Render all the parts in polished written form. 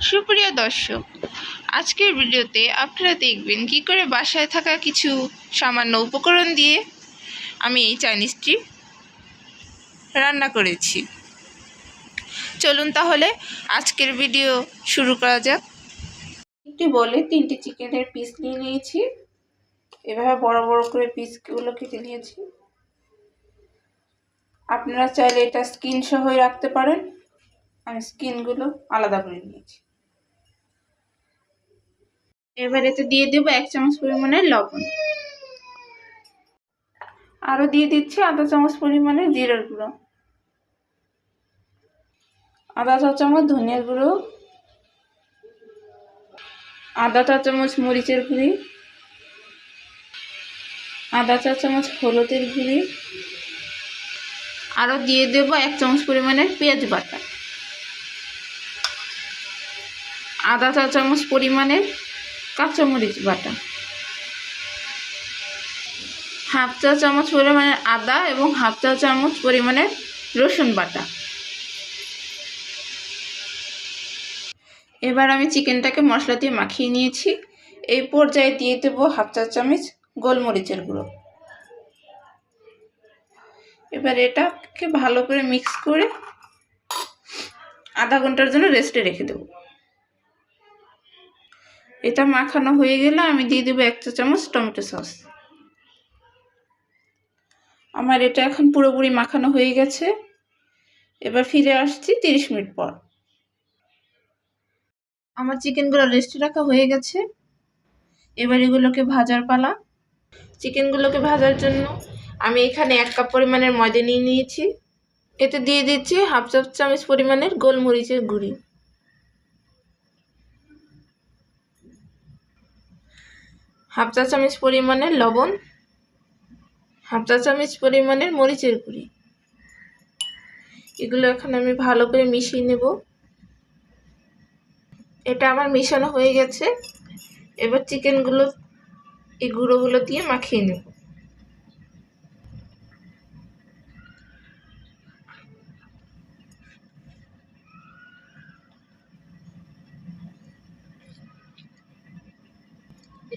সুপ্রিয় দর্শক, আজকের ভিডিওতে আপনারা দেখবেন কি করে বাসায় থাকা কিছু সামান্য উপকরণ দিয়ে আমি এই চাইনিজটি রান্না করেছি। চলুন তাহলে আজকের ভিডিও শুরু করা যাক। একটি বলে 3টি চিকেনের পিস নিয়ে নিয়েছি। এভাবে বড় বড় করে পিসগুলো কেটে নিয়েছি। আপনারা চাইলে এটা স্কিন সহ রাখতে পারেন, আমি স্কিনগুলো আলাদা করে নিয়েছি। এবার এতে দিয়ে দেব 1 চামচ পরিমাণের লবণ, আরো দিয়ে দিচ্ছি আধা চামচ পরিমাণের জিরার গুঁড়ো, আধা চা চামচ ধনিয়ার গুঁড়ো, আধা চা চামচ মরিচের গুঁড়ি, আধা চা চামচ হলুদের গুঁড়ি, আরো দিয়ে দেব 1 চামচ পরিমাণের পেঁয়াজ বাটা, আধা চা চামচ পরিমাণের কাঁচামরিচ বাটা, হাফ চা চামচ পরিমাণের আদা এবং হাফ চা চামচ পরিমাণের রসুন বাটা। এবার আমি চিকেনটাকে মশলা দিয়ে মাখিয়ে নিয়েছি। এই পর্যায়ে দিয়ে দেব হাফ চা চামচ গোলমরিচের গুঁড়ো। এবার এটাকে ভালো করে মিক্স করে আধা ঘন্টার জন্য রেস্টে রেখে দেব। এটা মাখানো হয়ে গেলে আমি দিয়ে দেব 1 চা চামচ টমেটো সস। আমার এটা এখন পুরোপুরি মাখানো হয়ে গেছে। এবার ফিরে আসছি 30 মিনিট পর। আমার চিকেনগুলো রেস্টে রাখা হয়ে গেছে। এবার এগুলোকে ভাজার পালা। চিকেনগুলোকে ভাজার জন্য আমি এখানে 1 কাপ পরিমাণের ময়দা নিয়ে নিয়েছি। এতে দিয়ে দিচ্ছি হাফ চা চামচ পরিমাণের গোলমরিচের গুঁড়ি, হাফ চা চামচ পরিমাণের লবণ, হাফ চা চামচ পরিমাণের মরিচের গুঁড়ি। এগুলো এখন আমি ভালো করে মিশিয়ে নেব। এটা আমার মিশানো হয়ে গেছে। এবার চিকেনগুলো এই গুঁড়োগুলো দিয়ে মাখিয়ে নেব।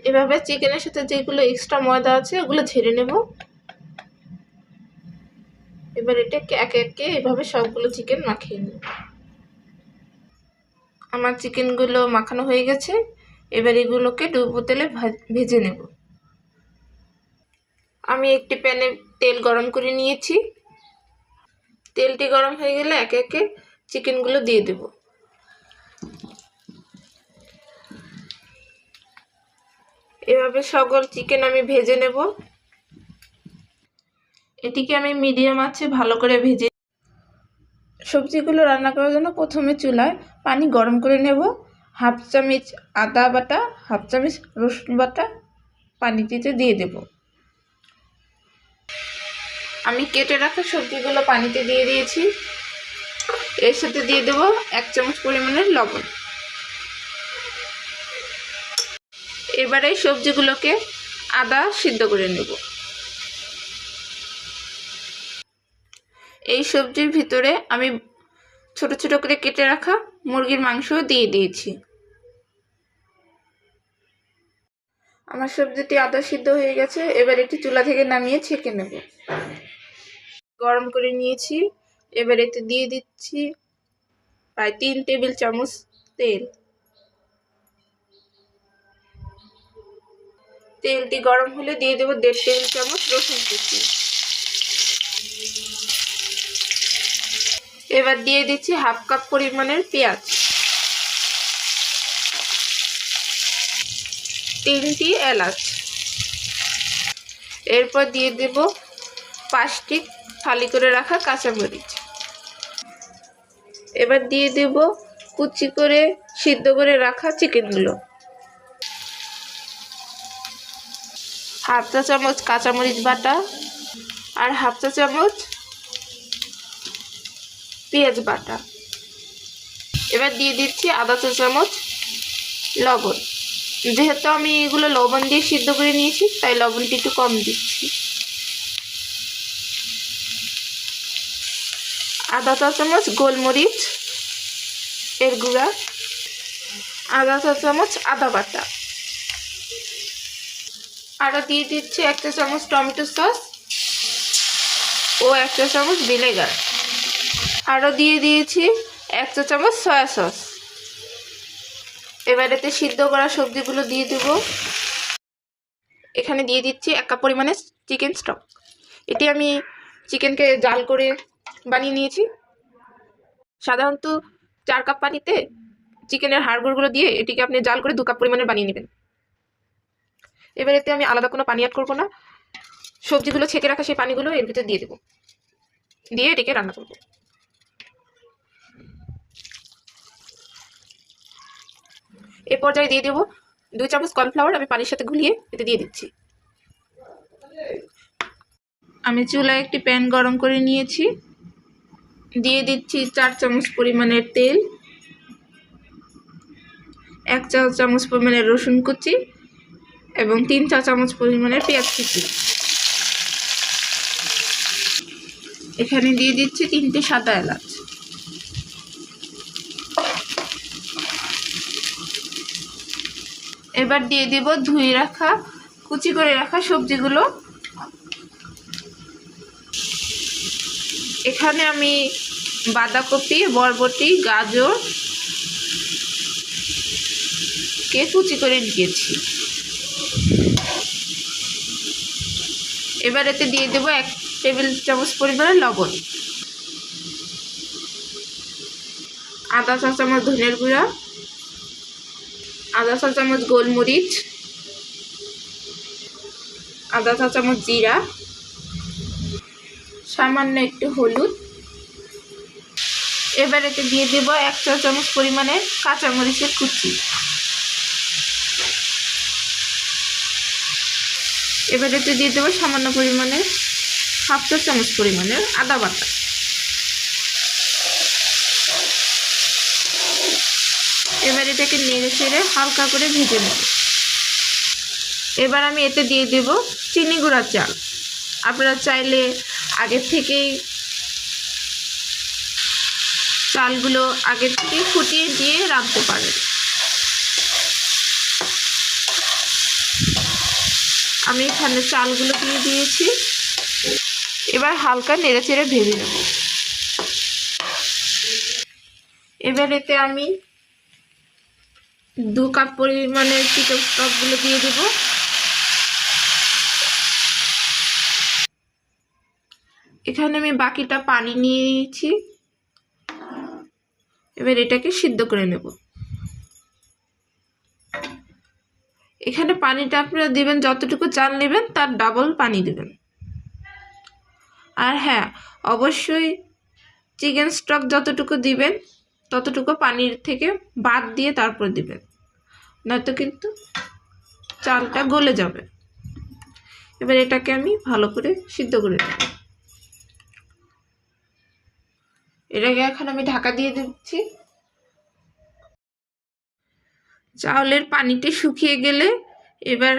এভাবে চিকেনের সাথে যেগুলো এক্সট্রা ময়দা আছে ওগুলো ঝেড়ে নেব। এবার এটাকে একে একে এভাবে সবগুলো চিকেন মাখিয়ে নেব। আমার চিকেনগুলো মাখানো হয়ে গেছে। এবার এগুলোকে ডুবো তেলে ভেজে নেব। আমি একটি প্যানে তেল গরম করে নিয়েছি। তেলটি গরম হয়ে গেলে একে একে চিকেনগুলো দিয়ে দেব। এভাবে সকল চিকেন আমি ভেজে নেব। এটিকে আমি মিডিয়াম আঁচে ভালো করে ভেজে। সবজিগুলো রান্না করার জন্য প্রথমে চুলায় পানি গরম করে নেব। হাফ চামচ আদা বাটা, হাফ চামচ রসুন বাটা পানিটিতে দিয়ে দেব। আমি কেটে রাখা সবজিগুলো পানিতে দিয়ে দিয়েছি। এর সাথে দিয়ে দেব 1 চামচ পরিমাণের লবণ। এবারে সবজিগুলোকে আদা সিদ্ধ করে নেব। এই সবজির ভিতরে আমি ছোট ছোট করে কেটে রাখা মুরগির মাংস দিয়ে দিয়েছি। আমার সবজিটি আদা সিদ্ধ হয়ে গেছে। এবার এটি চুলা থেকে নামিয়ে ছেঁকে নেব। গরম করে নিয়েছি। এবার এতে দিয়ে দিচ্ছি প্রায় 3 টেবিল চামচ তেল। তেলটি গরম হলে দিয়ে দেব 1.5 টেবিল চামচ রসুন কুচি। এবার দিয়ে দিচ্ছি হাফ কাপ পরিমাণের পেঁয়াজ, 3টি এলাচ। এরপর দিয়ে দেব 5টি ফালি করে রাখা কাঁচামরিচ। এবার দিয়ে দেব কুচি করে সিদ্ধ করে রাখা চিকেনগুলো, হাফ চা চামচ কাঁচামরিচ বাটা আর হাফ চা চামচ পেঁয়াজ বাটা। এবার দিয়ে দিচ্ছি আধা চা চামচ লবণ। যেহেতু আমি এগুলো লবণ দিয়ে সিদ্ধ করে নিয়েছি তাই লবণটি একটু কম দিচ্ছি। আধা চা চামচ গোলমরিচ এর গুঁড়া, আধা চা চামচ আদা বাটা, আরও দিয়ে দিচ্ছি 1 চা চামচ টমেটো সস ও 1 চা চামচ ভিনেগার, আরও দিয়ে দিয়েছি 1 চা চামচ সয়া সস। এবার এতে সিদ্ধ করা সবজিগুলো দিয়ে দেব। এখানে দিয়ে দিচ্ছি 1 কাপ পরিমাণে চিকেন স্টক। এটি আমি চিকেনকে জাল করে বানিয়ে নিয়েছি। সাধারণত 4 কাপ পানিতে চিকেনের হাড়গুড়গুলো দিয়ে এটিকে আপনি জাল করে 2 কাপ পরিমাণে বানিয়ে নেবেন। এবার এতে আমি আলাদা কোনো পানি অ্যাড করবো না, সবজিগুলো ছেঁকে রাখা সেই পানিগুলো এর ভিতরে দিয়ে দেবো, দিয়ে এটিকে রান্না করবো। এ পর্যায়ে দিয়ে দেবো 2 চামচ কর্নফ্লাওয়ার, আমি পানির সাথে গুলিয়ে এতে দিয়ে দিচ্ছি। আমি চুলায় একটি প্যান গরম করে নিয়েছি, দিয়ে দিচ্ছি 4 চামচ পরিমাণের তেল, 1 চা চামচ পরিমাণের রসুন কুচি এবং 3 চা চামচ পরিমাণের পেঁয়াজ কুচি। এখানে দিয়ে দিচ্ছি 3টে সাদা এলাচ। এবার দিয়ে দেব ধুয়ে রাখা কুচি করে রাখা সবজিগুলো। এখানে আমি বাঁধাকপি, বরবটি, গাজর কে কুচি করে নিয়েছি। এবার এতে দিয়ে দেব 1 টেবিল চামচ পরিমাণে লবণ, আধা চা চামচ ধনের গুঁড়া, আধা চা চামচ গোলমরিচ, আধা চা চামচ জিরা, সামান্য একটু হলুদ। এবার এতে দিয়ে দেব 1 চা চামচ পরিমাণে কাঁচামরিচের কুচি। এবার এতে দিয়ে দেবো সামান্য পরিমাণে 1/2 চা চামচ পরিমাণের আদা বাটা। এবার এটাকে নেড়ে চেড়ে হালকা করে ভেজে নেব। এবার আমি এতে দিয়ে দেব চিনি গুঁড়া চাল। আপনারা চাইলে আগের থেকেই চালগুলো ফুটিয়ে দিয়ে রাখতে পারেন। আমি এখানে চালগুলো দিয়ে দিয়েছি। এবার হালকা নেড়ে চেড়ে ভেজে নেব। এবার এতে আমি 2 কাপ পরিমাণের চিকেন স্টকগুলো দিয়ে দেব। এখানে আমি বাকিটা পানি নিয়ে নিয়েছি। এবার এটাকে সিদ্ধ করে নেব। এখানে পানিটা আপনারা দিবেন যতটুকু চাল নেবেন তার ডাবল পানি দেবেন। আর হ্যাঁ, অবশ্যই চিকেন স্টক যতটুকু দিবেন ততটুকু পানির থেকে বাদ দিয়ে তারপর দিবেন, নয়তো কিন্তু চালটা গলে যাবে। এবার এটাকে আমি ভালো করে সিদ্ধ করে নেব। এটাকে এখন আমি ঢাকা দিয়ে দিচ্ছি। চাউলের পানিটা শুকিয়ে গেলে এবার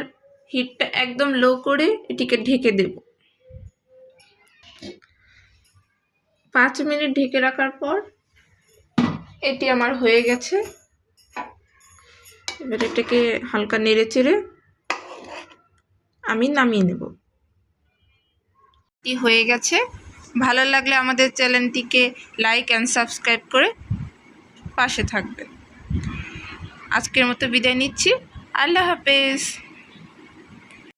হিটটা একদম লো করে এটিকে ঢেকে দেব। 5 মিনিট ঢেকে রাখার পর এটি আমার হয়ে গেছে। এবার এটাকে হালকা নেড়ে চেড়ে আমি নামিয়ে নেব। এটি হয়ে গেছে। ভালো লাগলে আমাদের চ্যানেলটিকে লাইক অ্যান্ড সাবস্ক্রাইব করে পাশে থাকবেন। আজকের মতো বিদায় নিচ্ছি। আল্লাহ হাফেজ।